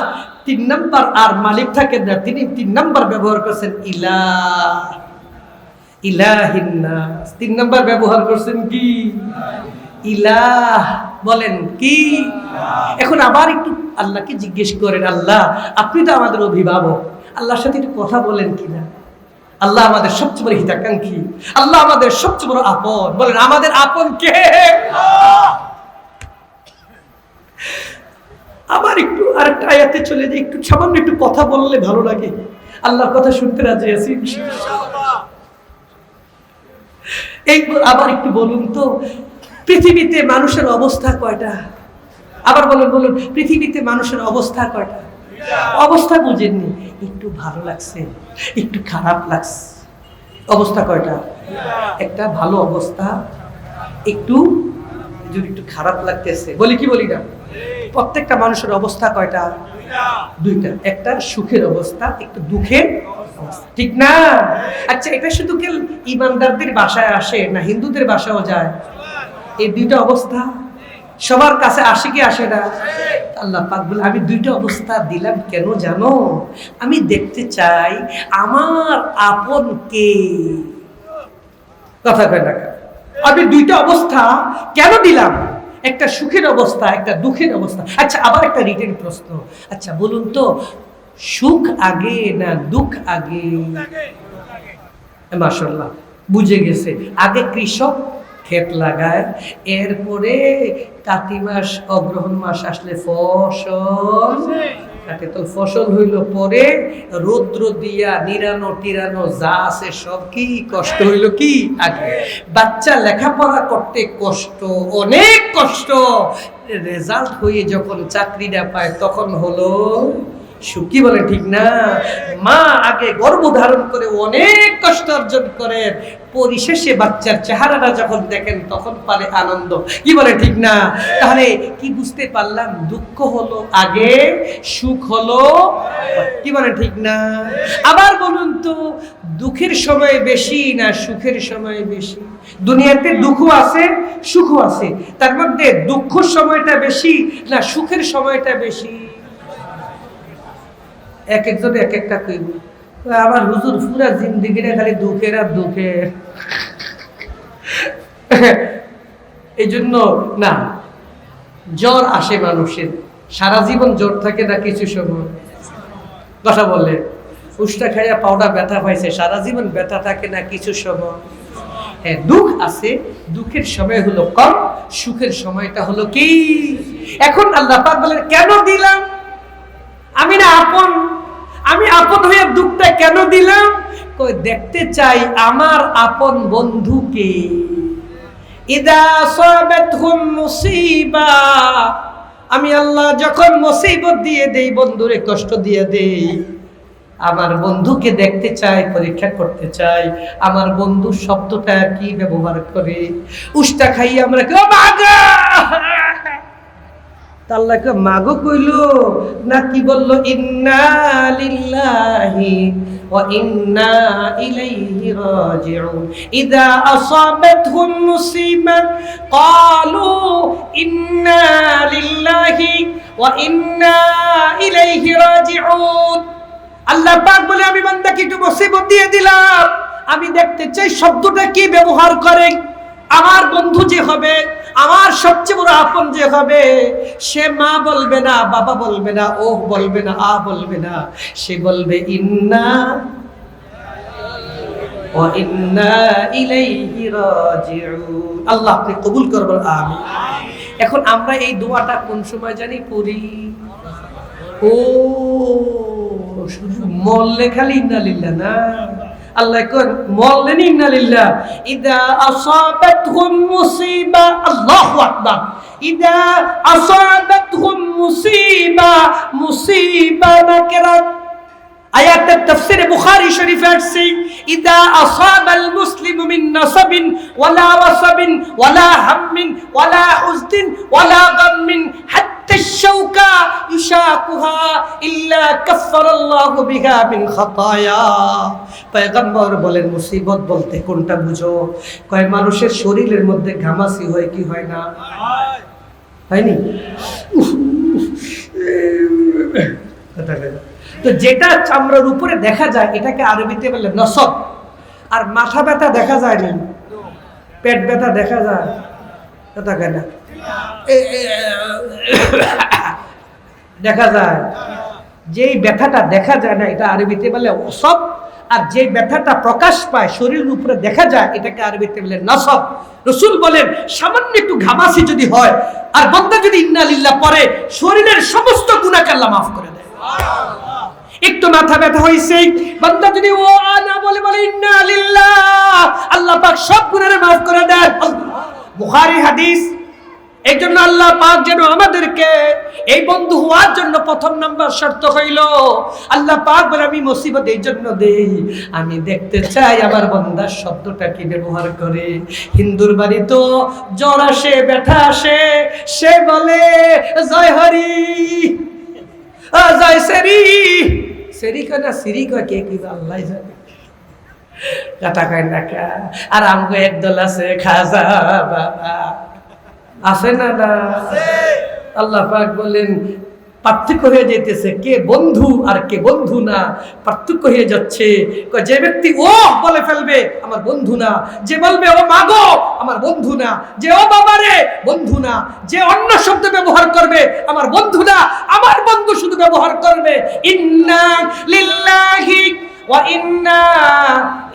Speaker 1: 3 নাম্বার আর মালিক থাকেন না, তিনি 3 নাম্বার ব্যবহার করছেন ইলাহ, ইলাহিন নাস। 3 নাম্বার ব্যবহার করছেন কি? ইলাহ। বলেন কি? এখন আবার একটু আল্লাহকে জিজ্ঞেস করেন, আল্লাহ আপনি তো আমাদের অভিভাবক, আল্লাহর সাথে একটু কথা বলেন কিনা? আল্লাহ আমাদের সবচেয়ে বড় হিতাকাঙ্ক্ষী, আল্লাহ আমাদের সবচেয়ে বড় আপন। বলেন আমাদের আপন কে? আবার একটু আরেকটা আয়াতে চলে যাই, একটু সামান্য একটু কথা বললে ভালো লাগে। আল্লাহর কথা শুনতে রাজি আছি ইনশাআল্লাহ। এই আবার একটু বলুন তো, পৃথিবীতে মানুষের অবস্থা কয়টা? আবার বলুন বলুন, পৃথিবীতে মানুষের অবস্থা কয়টা? অবস্থা বুঝেননি, একটু ভালো লাগছে, একটু খারাপ লাগছে, অবস্থা কয়টা? একটা ভালো অবস্থা, একটু যদি একটু খারাপ লাগতেছে, বলি কি বলি না? প্রত্যেকটা মানুষের অবস্থা কয়টা? 2টা। একটা সুখের অবস্থা, একটু দুঃখের অবস্থা, ঠিক না? আচ্ছা এটা শুধু কি ইমানদারদের বাসায় আসে না হিন্দুদের বাসায়ও যায়? এই 2টা অবস্থা সবার কাছে আসে কি আসে না? আল্লাহ পাক বলে আমি 2টা অবস্থা দিলাম কেন জানো? আমি দেখতে চাই আমার আপন কে। কথা কয় না? আমি 2টা অবস্থা কেন দিলাম? একটা সুখের অবস্থা, একটা দুঃখের অবস্থা। আচ্ছা আবার একটা রিটেন প্রশ্ন, আচ্ছা বলুন তো, সুখ আগে না দুঃখ আগে? মাশাআল্লাহ বুঝে গেছে। আগে কৃষক ক্ষেত লাগায়, এরপরে কাতি মাস অগ্রহণ মাস আসলে ফসল কাটে, তো ফসল হইল, পরে রৌদ্র দিয়া নিরানো টিরানো যা আছে সব কি কষ্ট হইল কি আগে। বাচ্চা লেখাপড়া করতে কষ্ট, অনেক কষ্ট, রেজাল্ট হয়ে যখন চাকরিটা পায় তখন হলো সুখী। বলে ঠিক না? মা আগে গর্ভ ধারণ করে অনেক কষ্ট অর্জন করেন, পরিশেষে বাচ্চার চেহারাটা যখন দেখেন তখন পারে আনন্দ। কি বলে ঠিক না? তাহলে কি বুঝতে পারলাম? দুঃখ হলো আগে, সুখ হলো, কি বলে ঠিক না? আবার বলুন তো, দুঃখের সময় বেশি না সুখের সময় বেশি? দুনিয়াতে দুঃখ আছে সুখও আছে, তার মধ্যে দুঃখের সময়টা বেশি না সুখের সময়টা বেশি? এক একজন এক একটা কইব, আমার হুজুর পুরা জিন্দেগিটা খালি দুঃখের আর দুঃখের। এই জন্য না, জ্বর আসে মানুষের, সারা জীবন জ্বর থাকে না কিছু সময়? কথা বলে, উষ্টা খাইয়া পাউডার ব্যথা পাইছে, সারা জীবন ব্যথা থাকে না কিছু সময়? হ্যাঁ, দুঃখ আছে, দুঃখের সময় হলো কম, সুখের সময়টা হলো কি? এখন আল্লাহ পাক বলেন কেন দিলাম? আমি না আপন, আমি আপন হয়ে দুঃখটা কেন দিলাম? কই দেখতে চাই আমার আপন বন্ধুকে। ইদা সাবাতহুম মুসিবা, আমি আল্লাহ যখন মুসিবত দিয়ে দেই, বন্ধুরে কষ্ট দিয়ে দেই, আমার বন্ধুকে দেখতে চাই, পরীক্ষা করতে চাই আমার বন্ধু শব্দটা কি ব্যবহার করে। উষ্টা খাই আমরা কেউ মাগো, আল্লাহকে মাগো কইলো না কি বললো? ইন্না লিল্লাহি ওয়া ইন্না ইলাইহি রাজিউন। ইযা আসাবাতহুম মুসিবা ক্বালু ইন্না লিল্লাহি ওয়া ইন্না ইলাইহি রাজিউন। আল্লাহ পাক বলে আমি বান্দাকে একটু মুসিবত দিয়ে দিলাম, আমি দেখতে চাই শব্দটা কি ব্যবহার করে। আমার বন্ধু যে হবে, আমার সবচেয়ে বড় আপন যে হবে, সে মা বলবে না, বাবা বলবে না, ও বলবে না, আ বলবে না, সে বলবে ইন্না ওয়া ইন্না ইলাইহি রাজিউন। আল্লাহ আপনি কবুল করবেন, আমিন। এখন আমরা এই দোয়াটা কোন সময় জানি পড়ি? ও শুধু মরলে খালি ইন্না লিল্লাহ না, আল্লাহ কোন মরলেন ইন্না লিল্লাহ। ইদা আসাবাতহুম মুসিবা, আল্লাহু আকবার, ইদা আসাবাতহুম মুসিবা, মুসিবা নাকিরাত। আয়াতের তাফসীরে বুখারী শরীফে আছে ইদা আসাবাল মুসলিমু মিন নাসাবিন ওয়ালা ওয়াসাবিন ওয়ালা হাম্মিন ওয়ালা হুজনিন ওয়ালা গাম্মিন হাত্তা শাওকা ইশাকুহা ইল্লা কাফফারাল্লাহু বিহা মিন খাতায়া। পয়গম্বর বলেন মুসিবত বলতে কোনটা বুঝো? কয় মানুষের শরীরের মধ্যে ঘামাসি হয় কি হয় না? হয়নি? তো যেটা চামড়ার উপরে দেখা যায় এটাকে আরবিতে বলে নসব। আর মাথা ব্যথা দেখা যায় না, পেট ব্যথা দেখা যায়, দেখা না, দেখা যায়। যেই ব্যথাটা দেখা যায় না এটা আরবিতে বলে ওসব, আর যে ব্যথাটা প্রকাশ পায় শরীরের উপরে দেখা যায় এটাকে আরবিতে বলে নসব। রাসূল বলেন সামান্য একটু ঘামাসি যদি হয় আর বান্দা যদি ইন্না লিল্লাহ পড়ে, শরীরের সমস্ত গুনাহকে আল্লাহ মাফ করে দেয়। একটু মাথা ব্যথা হইছে, বান্দা যদি ও আনা বলে বলে ইন্না লিল্লাহ, আল্লাহ পাক সব গুনাহ মাফ করে দেয়। বুখারী হাদিস। এই জন্য আল্লাহ পাক যেন আমাদেরকে এই বন্ধু হওয়ার জন্য প্রথম নাম্বার শর্ত হইল, আল্লাহ পাক বলে আমি মুসিবত এই জন্য দেই, আমি দেখতে চাই আমার বান্দা শব্দটা কি ব্যবহার করে। হিন্দুর বাড়ি তো জ্বর আসে, ব্যথা আসে, সে বলে জয় হরি, জয় সেরি, সেরি কয় না সিরি কয়, কে কি আল্লাহ জানে, কাটা কয় না কা। আর আমগো একদল আছে খাজা বাবা, আছে না না? আল্লাহ পাক বলেন পার্থক্য হয়ে যেতেছে, কে বন্ধু আর কে বন্ধু না, পার্থক্য হয়ে যাচ্ছে। যে ব্যক্তি ও বলে ফেলবে আমার বন্ধু না, যে বলবে ও মাগো আমার বন্ধু না, যে ও বাবারে বন্ধু না, যে অন্য শব্দ ব্যবহার করবে আমার বন্ধু না, আমার বন্ধু শুধু ব্যবহার করবে ইন্না লিল্লাহি ওয়া ইন্না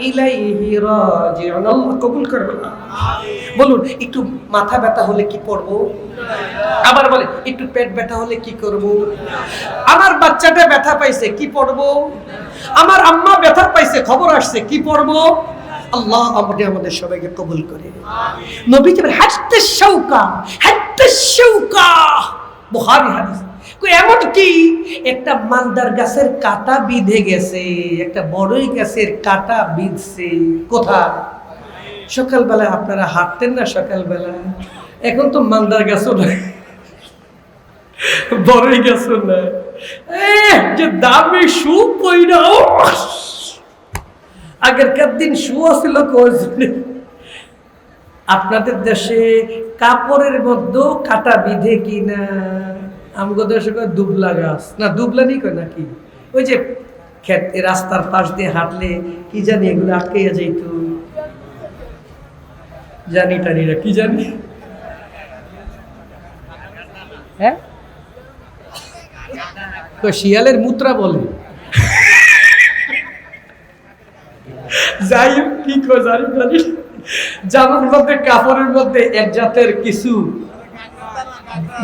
Speaker 1: ইলাইহি রাজিউন। আল্লাহ কবুল করবেন, আমিন। বলুন একটু মাথা ব্যথা হলে কি পড়ব? আবার বলে একটু পেট ব্যথা হলে কি করব? আমার বাচ্চাটা ব্যথা পাইছে কি পড়ব? আমার আম্মা ব্যথা পাইছে খবর আসছে কি পড়ব? আল্লাহ আমাদের সবাইকে কবুল করে, আমিন। নবী বলেন হাত্তা শাওকা, হাত্তা শাওকা, বুখারী হাদিস। এমন কি একটা মালদার গাছের কাটা বিঁধে গেছে, একটা বড়ই গাছের কাটা বিঁধছে। কোথায়? সকালবেলা আপনারা হাঁটতেন না সকালবেলা, এখন তো মালদার গাছও নাই, বড়ই গাছও নাই, যে দামি শু পইরা, আগেরকার দিন শু আছিল কয়জনে। আপনাদের দেশে কাপড়ের মধ্যে কাটা বিঁধে কিনা? আমগো দেশে কয় দুবলা গাছ, না দুবলা নি কয় নাকি, ওই যে ক্ষেত রাস্তার পাশ দিয়ে হাঁটলে কি জানি এগুলো আটকাইয়া যাইতো, জানি টানি না কি জানি, হ্যাঁ, তো শিয়ালের মুত্রা বলে। যাই হোক, কি জানি জানি জামার মধ্যে কাপড়ের মধ্যে এক জাতের কিছু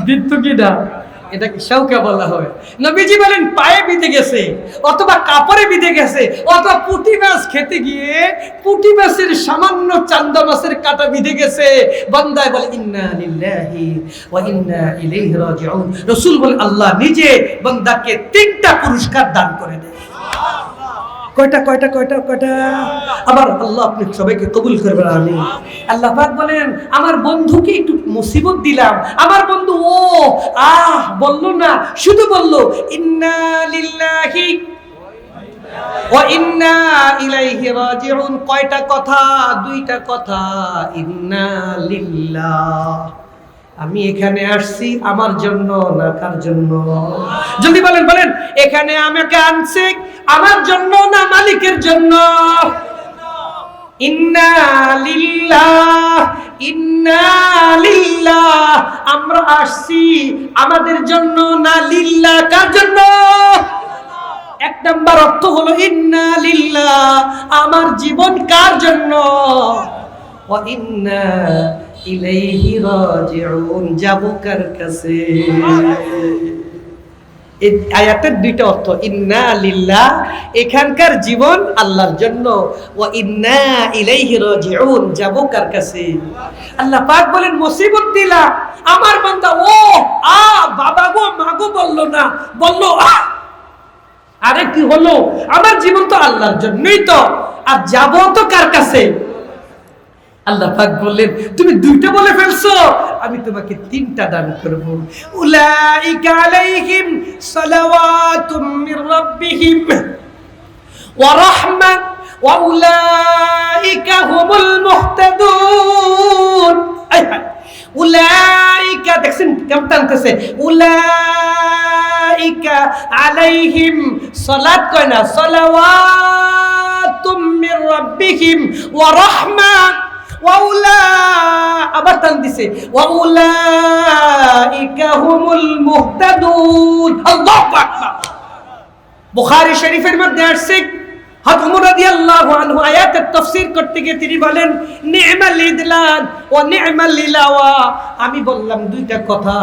Speaker 1: বিদ্যু কিনা, এটাকে শাউকা বলা হয়। নবীজি বলেন পায়ে বিঁধে গেছে, অথবা কাপড়ে বিঁধে গেছে, অথবা পুঁটি মাছ খেতে গিয়ে পুঁটি মাছের সামান্য চান্দা মাছের কাঁটা বিঁধে গেছে। বান্দায় বলে ইন্না লিল্লাহি ওয়া ইন্না ইলাইহি রাজিউন। রাসূল বলেন আল্লাহ নিজে বান্দাকে 3টা পুরস্কার দান করে দেয়। কয়টা কয়টা কয়টা কয়টা? আবার আল্লাহ আপনি সবাইকে কবুল করবেন, আমিন। আল্লাহ পাক বলেন আমার বন্ধুকে একটু মুসিবত দিলাম, আমার বন্ধু ও বললো না, শুধু বললো ইন্না লিল্লাহি ওয়া ইন্না ইলাইহি রাজিউন। কয়টা কথা? 2টা কথা। ইন্না লিল্লাহ, আমি এখানে আসছি আমার জন্য না কার জন্য? যদি বলেন বলেন এখানে আমাকে আনছে আমার জন্য না মালিকের জন্য? ইন্না লিল্লাহ, ইন্না লিল্লাহ, আমরা আসছি আমাদের জন্য না লিল্লাহ কার জন্য? 1 নাম্বার অর্থ হলো ইন্না লিল্লাহ, আমার জীবন কার জন্য? ওয়া ইন্না ইলাইহি রাজিউন, যাব কার কাছে? এই আয়াতের 2টা অর্থ। ইন্না লিল্লাহ, এখানকার জীবন আল্লাহর জন্য, ওয়া ইন্না ইলাইহি রাজিউন, যাব কার কাছে? আল্লাহ পাক বলেন মুসিবত দিলা আমার বান্দা, ও বাবা গো মা গো বললো না, বললো আরে কি হলো? আমার জীবন তো আল্লাহর জন্যই তো, আর যাব তো কার কাছে? আল্লাহ পাক বললেন তুমি 2টা বলে ফেলছো, আমি তোমাকে 3টা দান করব। উলাইকা আলাইহিম সালাওয়াতুম মির রাব্বিহিম ওয়া রাহমা ওয়া উলাইকা হুমুল মুহতাদুন। উলাইকা, দেখছেন কেমন টানতেছে? উলাইকা আলাইহিম, সালাত কয় না, সালাওয়াতুম মির রাব্বিহিম ওয়া রাহমা, আবার টান দিছে ওয়াউলাইকা হুমুল মুহতাদুন। আল্লাহু আকবার। বুখারী শরীফের মধ্যে আসছে হযরত ওমর রাদিয়াল্লাহু আনহু আয়াতের তাফসীর করতে গিয়ে তিনি বলেন নি'মাল ইদলাল ওয়া নি'মাল লিলাওয়া। আমি বললাম 2টা কথা,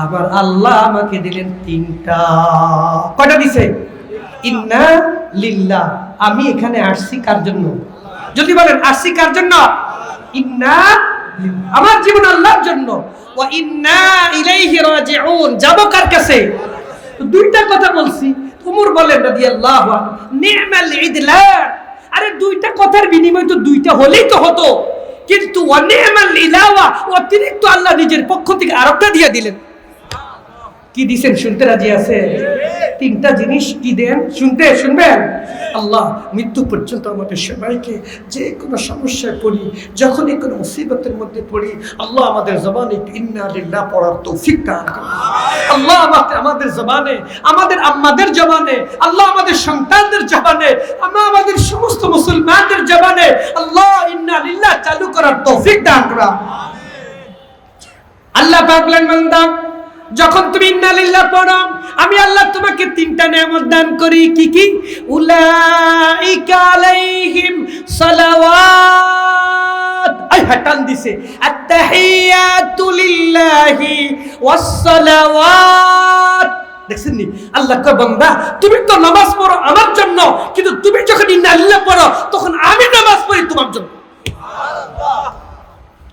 Speaker 1: আমার আল্লাহ আমাকে দিলেন 3টা। কয়টা দিছে? ইন্না লিল্লাহ, আমি এখানে আসছি কার জন্য? যদি বলেন আসছি কার জন্য? ইন্না, আমার জীবন আল্লাহর জন্য। ওয়া ইন্না ইলাইহি রাজিউন, যাব কার কাছে? 2টা কথা বলছি। ওমর বলেন রাদিয়াল্লাহু আনহু নি'মাল ইদলাল, আরে 2টা কথার বিনিময় তো 2টা হলেই তো হতো, কিন্তু ওয়া নি'মাল ইলাওয়া, অতিরিক্ত আল্লাহ নিজের পক্ষ থেকে আরেকটা দিয়ে দিলেন। কি দিবেন শুনতে রাজি আছে? 3টা জিনিস কি দেন? শুনবেন? আল্লাহ মৃত্যু পর্যন্ত আমাদের সবাইকে যে কোনো সমস্যায় পড়ি, যখনই কোনো মুসিবতের মধ্যে পড়ি, আল্লাহ আমাদের জবানে ইন্না লিল্লাহ পড়ার তৌফিক দান করুন। আল্লাহ আমাদের জবানে, আমাদের আম্মাদের জবানে, আল্লাহ আমাদের সন্তানদের জবানে, আমাদের সমস্ত মুসলমানদের জবানে আল্লাহ ইন্না লিল্লাহ চালু করার তৌফিক দান করুন। আল্লাহ পাক বলেন বান্দা যখন তুমি ইন্না লিল্লাহ পড়ো, আমি আল্লাহ তোমাকে 3টা নেয়ামত দান করি। কি কি? উলাইকা আলাইহিম সালাওয়াত, টান দিছে, আত্তাহিয়াতু লিল্লাহি ওয়াস সালাওয়াত। দেখছেন নি? আল্লাহ কয় বান্দা তুমি তো নামাজ পড়ো আমার জন্য, কিন্তু তুমি যখন ইন্না লিল্লাহ পড়ো তখন আমি নামাজ পড়ি তোমার জন্য।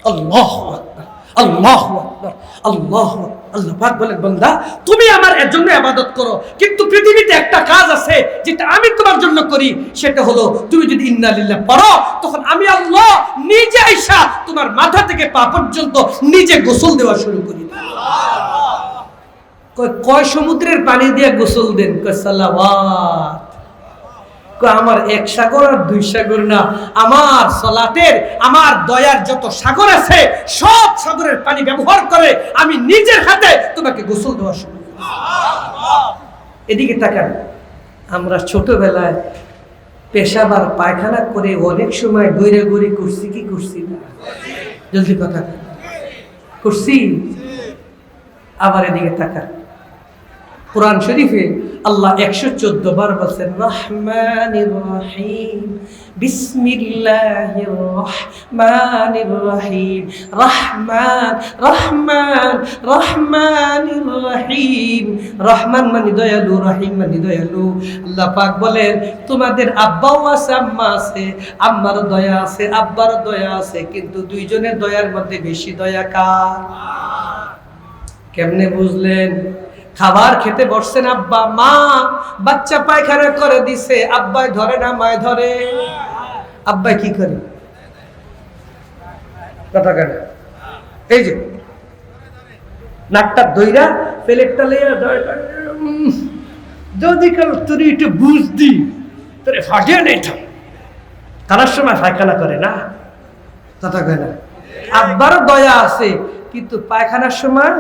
Speaker 1: আল্লাহু আকবার, আল্লাহু আকবার, আল্লাহু আকবার। আল্লাহ পাক বলেন বান্দা তুমি আমার এর জন্য ইবাদত করো, কিন্তু পৃথিবীতে একটা কাজ আছে যেটা আমি তোমার জন্য করি, সেটা হলো তুমি যদি ইন্না লিল্লাহ পড়ো তখন আমি আল্লাহ নিজে আইসা তোমার মাথা থেকে পা পর্যন্ত নিজে গোসল দেওয়া শুরু করি। কয় সমুদ্রের পানি দিয়ে গোসল দেন? কয় সালাওয়াত। আমার 1 সাগর আর 2 সাগর না, আমার সালাতের, আমার দয়ার যত সাগর আছে সব সাগরের পানি ব্যবহার করে আমি নিজের হাতে তোমাকে গোসল দেওয়া শুরু করি। এদিকে তাকান, আমরা ছোটবেলায় পেশাব আর পায়খানা করে অনেক সময় গড়ি করছি কি করছি না? জলদি কথা করছি। আবার এদিকে তাকান, কোরআন শরীফে আল্লাহ 114 বার বলছেন রহমানির রহিম, বিসমিল্লাহির রহমানির রহিম, রহমান রহমান রহমানির রহিম। রহমান মানে দয়ালু, রহিম মানে দয়ালু। আল্লাহ পাক বলেন তোমাদের আব্বাও আছে, আম্মা আছে, আম্মার দয়া আছে, আব্বার দয়া আছে, কিন্তু দুইজনের দয়ার মধ্যে বেশি দয়া কার? কেমনে বুঝলেন? খাবার খেতে বসছেন, আব্বা মা বাচ্চা পায়খানা করে দিছে, আব্বাই ধরে না মায় ধরে? আব্বাই কি করে? কথা কেন? এই যে নাকটা দইরা প্লেটটা লইয়া যদি কাল তুই একটু বুঝদি তোরে ফাটিয়ে নেই তার সময় পায়খানা করে না? কথা কেন? আব্বারও দয়া আছে, কিন্তু পায়খানার সময়